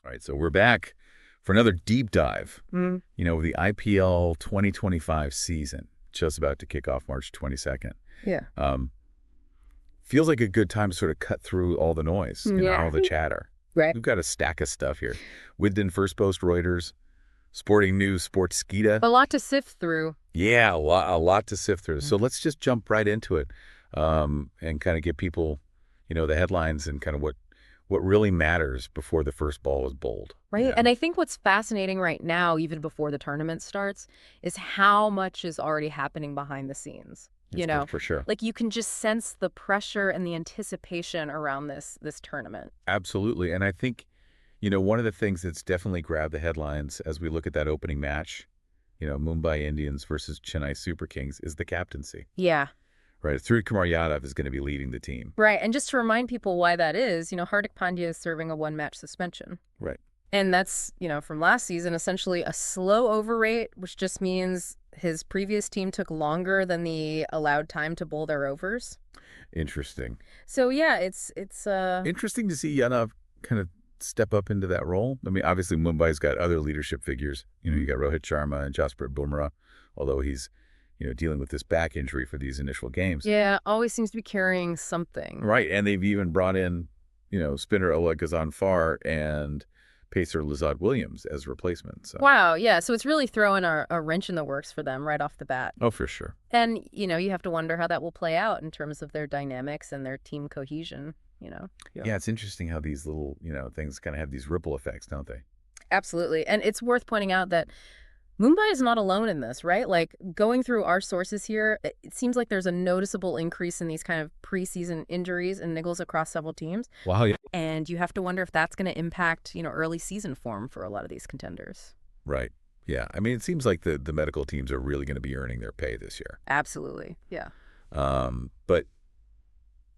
All right, so we're back for another deep dive. Mm, The IPL 2025 season, just about to kick off March 22nd. yeah. Um, Feels like a good time to sort of cut through all the noise, Yeah. all the chatter. Right. We've got a stack of stuff here. Wisden First Post, Reuters, Sporting News, Sportskeeda. A lot to sift through. Yeah, a lot to sift through. Mm. So let's just jump right into it, and kind of give people, the headlines and kind of what really matters before the first ball is bowled. Right. And I think what's fascinating right now, even before the tournament starts, is how much is already happening behind the scenes. It's for sure. Like you can just sense the pressure and the anticipation around this tournament. Absolutely. And I think, one of the things that's definitely grabbed the headlines as we look at that opening match, Mumbai Indians versus Chennai Super Kings, is the captaincy, Yeah. right? Kumar Yadav is going to be leading the team. Right. And just to remind people why that is, Hardik Pandya is serving a one-match suspension. Right. And that's, from last season, essentially a slow over rate, which just means his previous team took longer than the allowed time to bowl their overs. Interesting. So yeah, it's Interesting to see Yadav kind of step up into that role. I mean, obviously Mumbai's got other leadership figures. You got Rohit Sharma and Jasprit Bumrah, although he's, dealing with this back injury for these initial games. yeah, always seems to be carrying something. Right. And they've even brought in, spinner Oleg Gazanfar and pacer Lazard Williams as replacements. So. Wow, yeah. So it's really throwing a wrench in the works for them right off the bat. Oh, for sure. And, you have to wonder how that will play out in terms of their dynamics and their team cohesion, Yeah, it's interesting how these little, things kind of have these ripple effects, don't they? Absolutely. And it's worth pointing out that Mumbai is not alone in this, right? Like going through our sources here, it seems like there's a noticeable increase in these kind of preseason injuries and niggles across several teams. Wow, yeah. And you have to wonder if that's going to impact, early season form for a lot of these contenders. Right. Yeah. I mean, it seems like the medical teams are really going to be earning their pay this year. Absolutely. Yeah. But,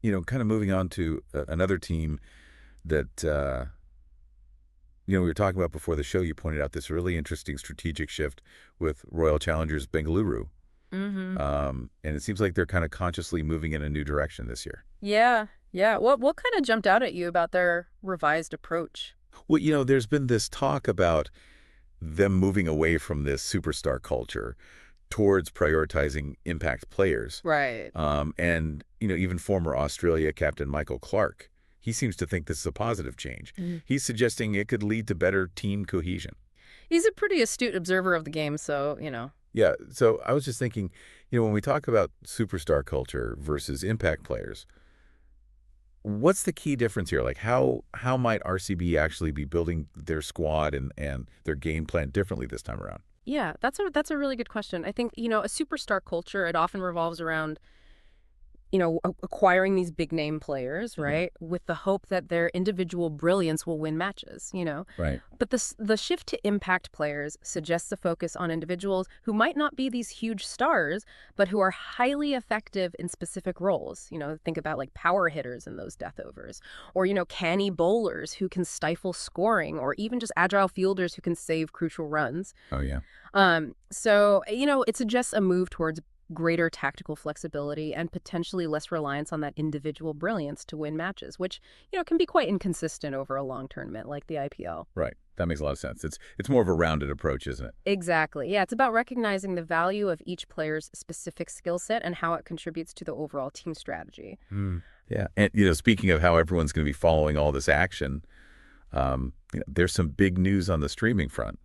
kind of moving on to another team that, we were talking about before the show, you pointed out this really interesting strategic shift with Royal Challengers Bengaluru. Mm-hmm. And it seems like they're kind of consciously moving in a new direction this year. Yeah. Yeah. What kind of jumped out at you about their revised approach? Well, there's been this talk about them moving away from this superstar culture towards prioritizing impact players. Right. And, even former Australia captain Michael Clark, he seems to think this is a positive change. Mhm. He's suggesting it could lead to better team cohesion. He's a pretty astute observer of the game, so, Yeah, so I was just thinking, when we talk about superstar culture versus impact players, what's the key difference here? Like how might RCB actually be building their squad and their game plan differently this time around? Yeah, that's a really good question. I think, a superstar culture, it often revolves around, acquiring these big name players, right? With the hope that their individual brilliance will win matches. Right. But the shift to impact players suggests a focus on individuals who might not be these huge stars, but who are highly effective in specific roles. Think about like power hitters in those death overs, or, canny bowlers who can stifle scoring, or even just agile fielders who can save crucial runs. Oh, yeah. So, it suggests a move towards greater tactical flexibility and potentially less reliance on that individual brilliance to win matches, which, can be quite inconsistent over a long tournament like the IPL. Right. That makes a lot of sense. It's more of a rounded approach, isn't it? Exactly. Yeah, it's about recognizing the value of each player's specific skill set and how it contributes to the overall team strategy. Yeah. And, speaking of how everyone's going to be following all this action, there's some big news on the streaming front.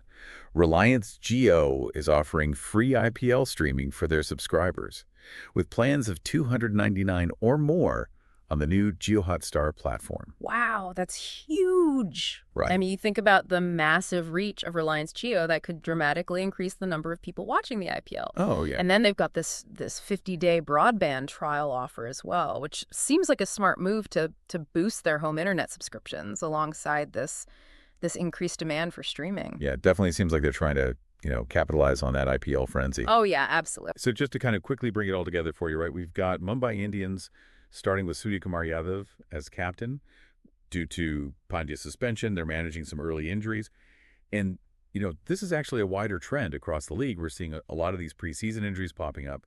Reliance Jio is offering free IPL streaming for their subscribers, with plans of $299 or more on the new Jio Hotstar platform. Wow, that's huge. Right. I mean, you think about the massive reach of Reliance Jio that could dramatically increase the number of people watching the IPL. Oh, yeah. And then they've got this 50-day broadband trial offer as well, which seems like a smart move to boost their home internet subscriptions alongside this increased demand for streaming. Yeah, it definitely seems like they're trying to, capitalize on that IPL frenzy. Oh, yeah, absolutely. So just to kind of quickly bring it all together for you, right, we've got Mumbai Indians starting with Kumar Yadav as captain. Due to Pandya's suspension, they're managing some early injuries. And, this is actually a wider trend across the league. We're seeing a lot of these preseason injuries popping up.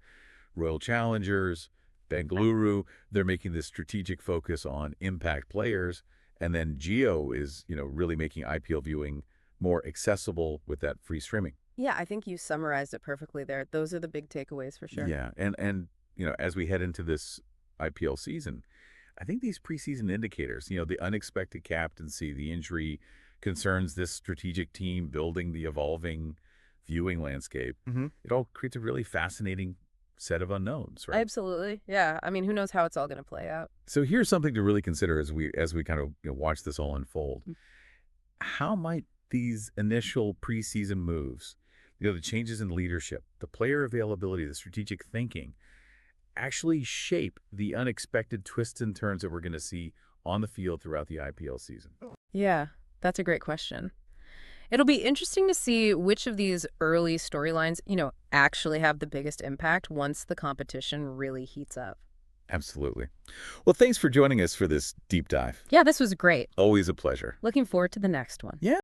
Royal Challengers, Bengaluru, they're making this strategic focus on impact players And then Geo is, really making IPL viewing more accessible with that free streaming. Yeah, I think you summarized it perfectly there. Those are the big takeaways for sure. Yeah, and as we head into this IPL season, I think these preseason indicators, the unexpected captaincy, the injury concerns, this strategic team building the evolving viewing landscape, it all creates a really fascinating set of unknowns, right? Absolutely. Yeah. I mean, who knows how it's all going to play out. So here's something to really consider as we kind of watch this all unfold. Mm. How might these initial preseason moves, the changes in leadership, the player availability, the strategic thinking, actually shape the unexpected twists and turns that we're going to see on the field throughout the IPL season? Yeah, that's a great question. It'll be interesting to see which of these early storylines, actually have the biggest impact once the competition really heats up. Absolutely. Well, thanks for joining us for this deep dive. Yeah, this was great. Always a pleasure. Looking forward to the next one. Yeah.